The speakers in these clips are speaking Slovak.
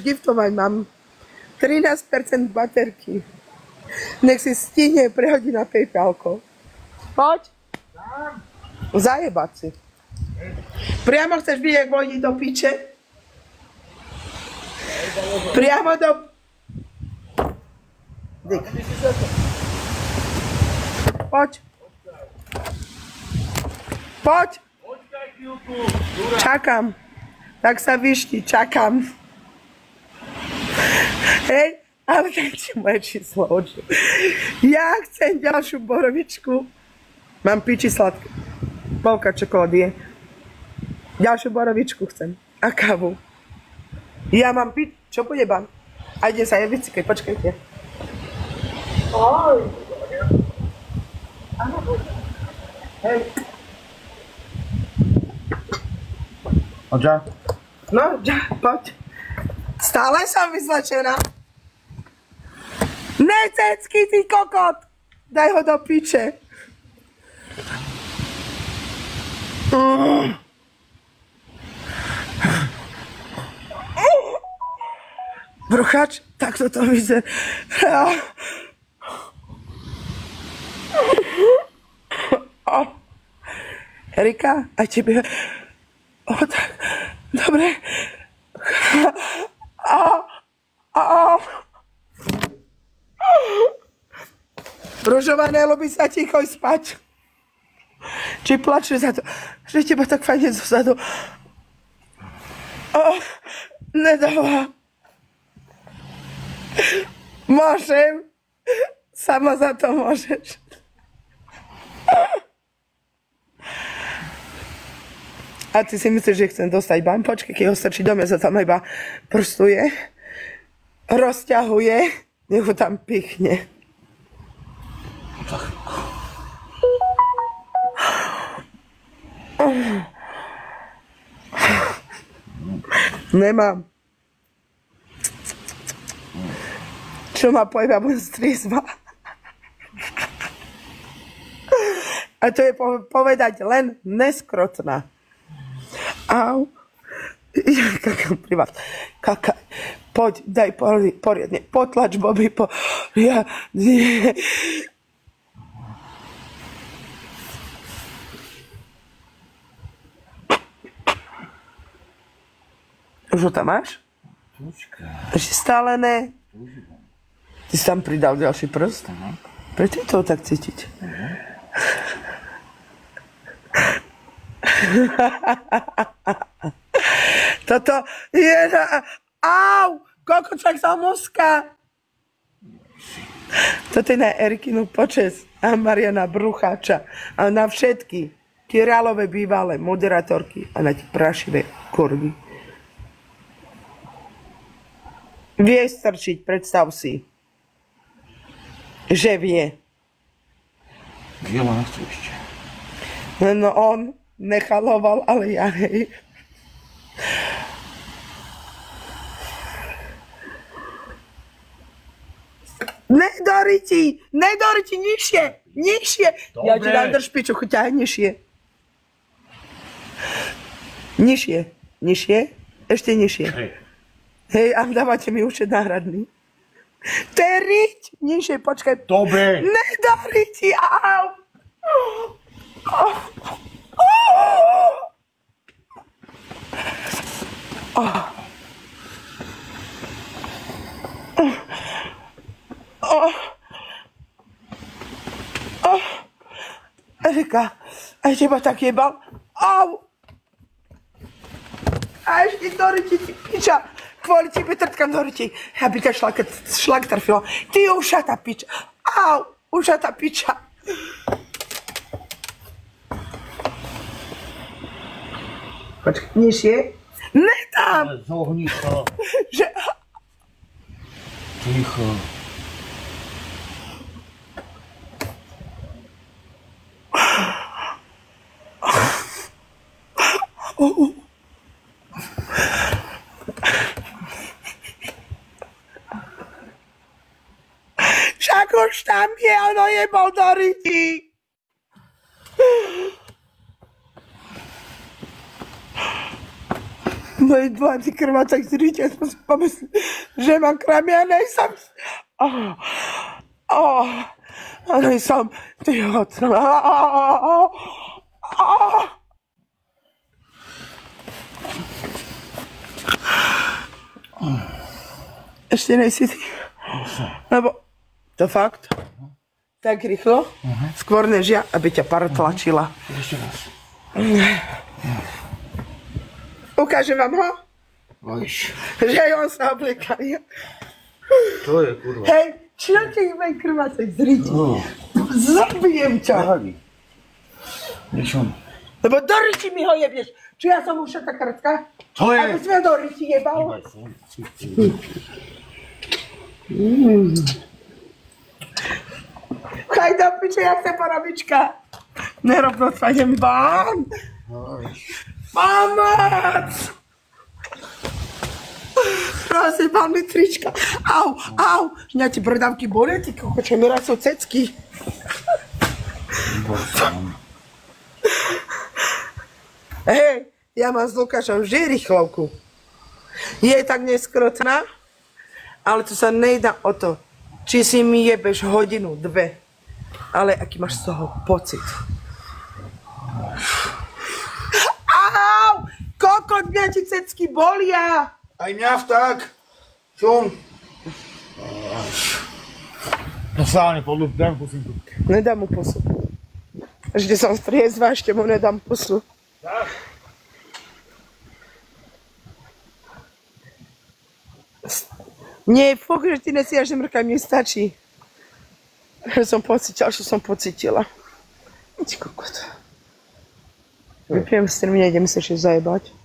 chceš giftovať, mám 13% baterky. Nech si stihne prehodí na PayPalko. Poď. Zajebať si. Priamo chceš vidieť, jak vojdi do piče? Priamo do... Dík. Poď. Poď. Čakám. Tak sa vyšti, čakám. Hej, ale dajte moje číslo, oči. Ja chcem ďalšiu borovičku. Mám piči sladké. Polka čokolády je. Ďalšiu borovičku chcem. A kávu. Ja mám pič... Čo bude ban? A ide sa je vycikať, počkajte. Oj. Hej. Odža? No, poď. Stále som vyzlečená. Nececky, ty kokot! Daj ho do piče. Bruchač, takto to vyzerá. Erika, aj tebe... O, tak, dobre. Ružová, nelúbi sa ticho spať. Či plače za to, že teba tak fajne zozadu. Nedáva. Môžem. Sama za to môžeš. A ty si myslíš, že chcem dostať ban? Počkej, keď ho strčí do mňa, sa tam iba prostuje, rozťahuje, nech ho tam pichne. Nemám. Čo ma pojme, budem striezva. A to je povedať len neskrotná. Au. Ja kakám pri vás. Kakaj. Poď, daj poriadne. Potlač, Bobby, poriadne. Už ho tam máš? Ešte stále ne. Ty si tam pridal ďalší prst? Prečo je to tak cítiť? Toto je na... Au! Kokočak sa moská! Toto je na Erikinu počesť a Mariana Brucháča a na všetky Királové bývalé moderátorky a na tie prašivé kurvy. Vie strčiť, predstav si, že vie. Vie ma na ešte. No on nechaloval, ale ja hej. Nedori ti, nižšie, nižšie. Dobre. Ja ti dám drž piču, chuťa, nižšie. Nižšie, ešte nižšie. Hej, a dávate mi účet náhradný. Teriť, nižšie, počkaj. Dobre. Nedori ti, au. Erika, aj teba tak jebal. Au! A ešte do ryti ti piča. Kvôli tebe trtkam do ryti. Ja by ťa šlak trfila. Ty ušatá piča. Au! Ušatá piča. Počkaj, nižšie. Nedám! Zohni sa. Že... Ticho. Však už tam je, ono jebol do ryti. Moje dva ty krvácaj zrite, som si pomyslel, že mám kramy a nejsem. A nejsem, ty hocno. Ešte nejsi ty. Lebo to fakt, tak rýchlo, skôr než ja, aby ťa pár tlačila. Ešte raz. Ukážem vám ho, Vajš. že on sa oblieka. To je kurva. Hej, čo ti iba krvácaj zriti? Zabijem ťa. Pohľadí. Niečom. Lebo do riti mi ho jebneš. Či ja som už taká krtka? To je. Aby si ma do riti jebal. Chaj do piče, ja chcem porobička. Nerob to, idem vám. Pomoc! Prosím, pán mi trička. Au. Mňa ti brdavky bolia, ty kokoče, mi raz sú cecky. Hej, ja mám s Lukášom vždy rýchlovku. Je tak neskrotná, ale to sa nejde o to, či si mi jebeš hodinu, dve, ale aký máš z toho pocit. Au! Kokot, mňa ti cecky bolia! Aj mňa vták. Čom? To sáne podľu, dám pusím tu. Nedám mu pusu. Vždy som striezva, ešte mu nedám pusu. Nie, fakt, že ty nesiaš, že mrkaj, mne stačí. Že som pocítila, čo som pocítila. Ty kokot. Vypijem strmine, ideme sa ešte zajebať.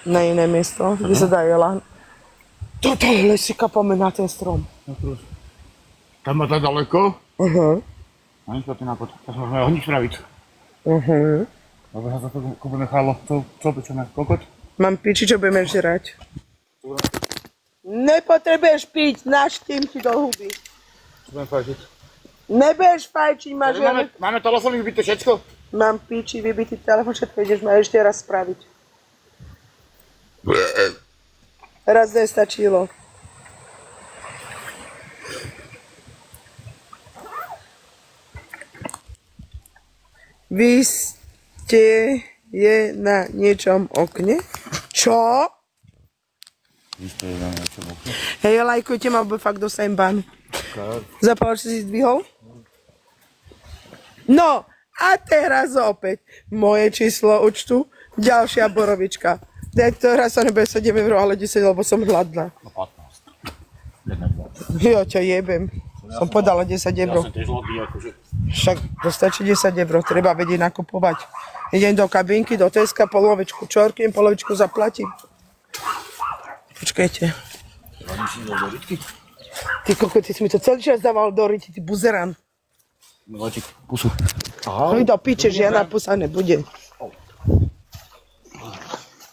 Na iné miesto, kde sa dá jela. Toto si kapame na ten strom. Tam má tak daleko? No nic ty nápad, tak môžeme ho nič spraviť. Lebo sa to komu nechalo, co pečeme, kokot? Mám piči, čo budeme žrať. Nepotrebuješ piť, naštím ti do huby. Čo budem fajčiť? Nebudeš fajčiť, máš... Máme telefóny vybité všetko? Mám piči, vybitý telefón, všetko ideš ma ešte raz spraviť. Raz nestačilo. Vy ste na niečom okne? Čo? Vy ste na niečom okne? Hej, lajkujte ma, bo fakt dostajem ban. Zapávač si zdvihol? No, a teraz opäť moje číslo účtu, ďalšia borovička. Teraz sa nebude 7 €, ale 10, lebo som hladná. No 15. Jo, ťa jebem. Som podala 10 €. Ja som tiež hladný, akože. Však to stačí 10 €, treba vedieť nakupovať. Idem do kabinky, do Teska, polovičku čorkiem, polovičku zaplatím. Počkajte. Ty kokot, ty si mi to celý čas dával do ryti, ty buzeran. Miláčik, pusu. Chodí do piče, žiadna pusa nebude.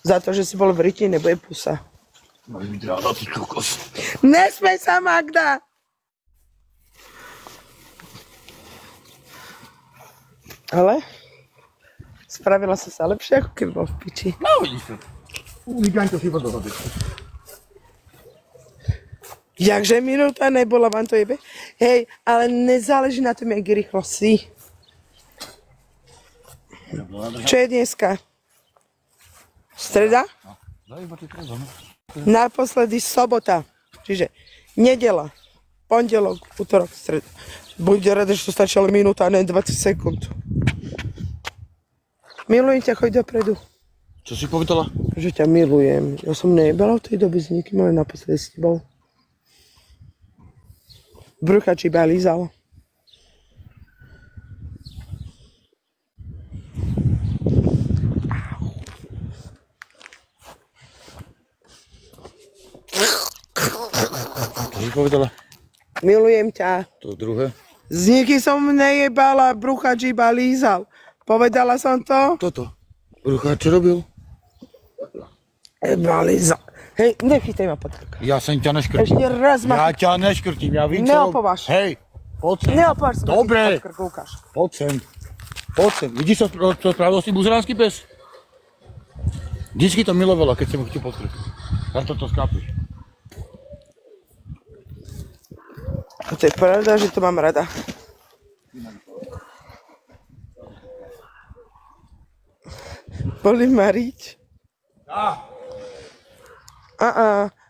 Za to, že si bol v ryti, nebude pusa. Máš byť ráda, ty kokos. Nesmej sa, Magda! Ale spravila som sa lepšie, ako keby bol v piči. No, vidíš to. Uvíďaň to chyba dohody. Jakže minúta nebola, vám to jebe? Hej, ale nezáleží na tom, jak rýchlo si. Čo je dneska? Streda? Naposledy sobota. Čiže nedela, pondelok, utorok, streda. Buďte rada, že to stačilo minúta, a ne 20 sekúnd. Milujem ťa, choď dopredu. Čo si povedala? Že ťa milujem. Ja som nejebala v tej dobe s nikým, ale naposledy s tebou. Brucha či iba lízal. Čo si povedala? Milujem ťa. To druhé? S nikým som nejebala, brucha či iba lízal. Povedala som to? Toto. Brucha, čo robil? Iba lízal. Hej, nechytaj ma pod krk. Ja sem ťa neškrtím. Ešte raz ma... Ja ťa neškrtím, ja vím, čo... Neopováž. Hej, poď sem. Neopáš sa Dobre. pod krk, Lukáš. Poď sem. Poď sem. Vidíš, čo spravil s tým buzeránsky pes? Vždycky to milovala, keď som mu chtěl podkryť. Za to skápiš. A to je pravda, že to mám rada. Boli ma riť?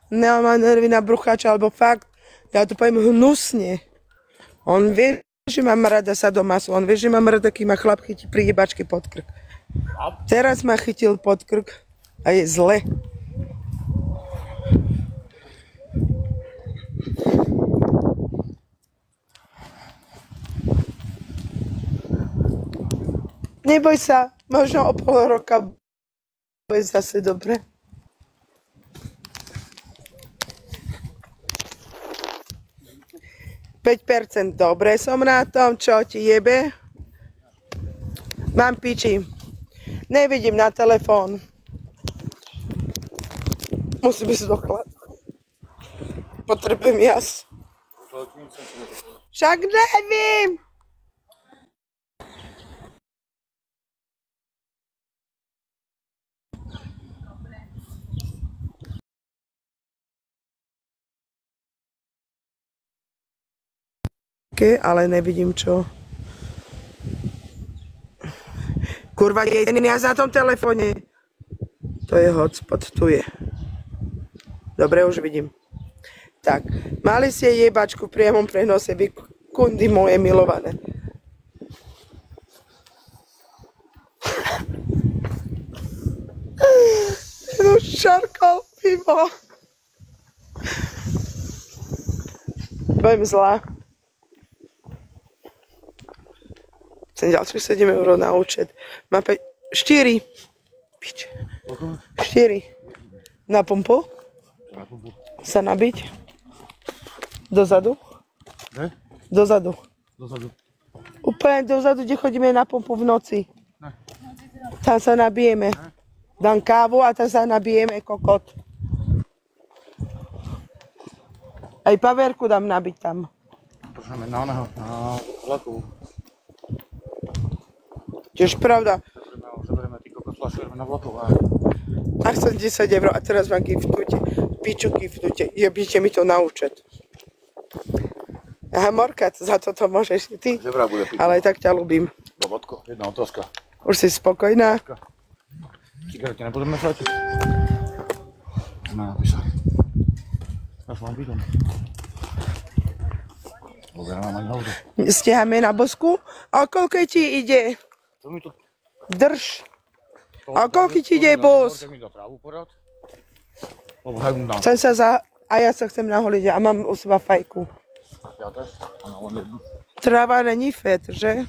Nemám nervy na brucháča, alebo fakt, ja to poviem hnusne. On vie, že mám rada sadomasu, on vie, že mám rada, keď ma chlap chytí pri jebačke pod krk. Teraz ma chytil pod krk a je zle. Neboj sa, možno o pol roka bude zase dobre. %, dobre som na tom, čo ti jebe? Mám piči. Nevidím na telefón. Musím ísť do chladu. Potrebujem jas. Však nevím. Ale nevidím čo. Kurva, jeden jas na tom telefóne. To je hotspot, tu je. Dobre, už vidím. Tak, mali ste jebačku v priamom prenose, vy kundy moje milované. No šarkal pivo. Budem zlá. Chcem ďalších 7 € na účet. Mám 4. Piče. 4. Na pumpu? Sa nabiť? Dozadu? Ne? Dozadu. Dozadu. Úplne dozadu, kde chodíme na pumpu v noci. Ne. Tam sa nabijeme. Dám kávu a tam sa nabijeme, kokot. Aj pavérku dám nabiť tam. Pošleme na oného, na vlaku. Tiež pravda. Zoberieme ty kokos, flašujeme na vlaku a... A chcem 10 € a teraz vám giftujte. Piču giftujte. Jebíte mi to na účet. Aha, Morkat, za toto môžeš ty. Zebra bude piť. Ale aj tak ťa ľúbim. Bobotko, jedna otázka. Už si spokojná? Cigarety nebudeme mešať? No, napísať. Ja som vám pýtam. Poberám ani hovno. Stiahame na bosku? A koľko ti ide? To mi to... Drž. A koľko ti ide bos? Môžete mi dať trávu porad? Lebo hajmu dám. Chcem sa a ja sa chcem naholiť a mám u seba fajku. Ja też? A na len jednu. Tráva není fet, že?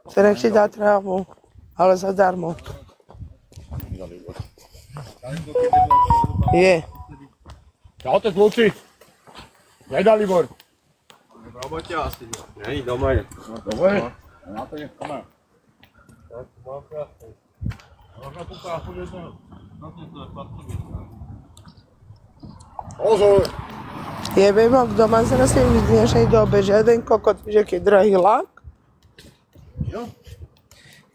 Ktoré ti dá trávu, ale zadarmo. Je. Ja otec Luci. Jeda Libor. V robote asi. Není doma je. No doma je. Na to nechceme. Možno tu prácu jedného. Pozor. Jebem ho, kto má zrasený v dnešnej dobe, žiaden kokot, že aký drahý lak. Jo?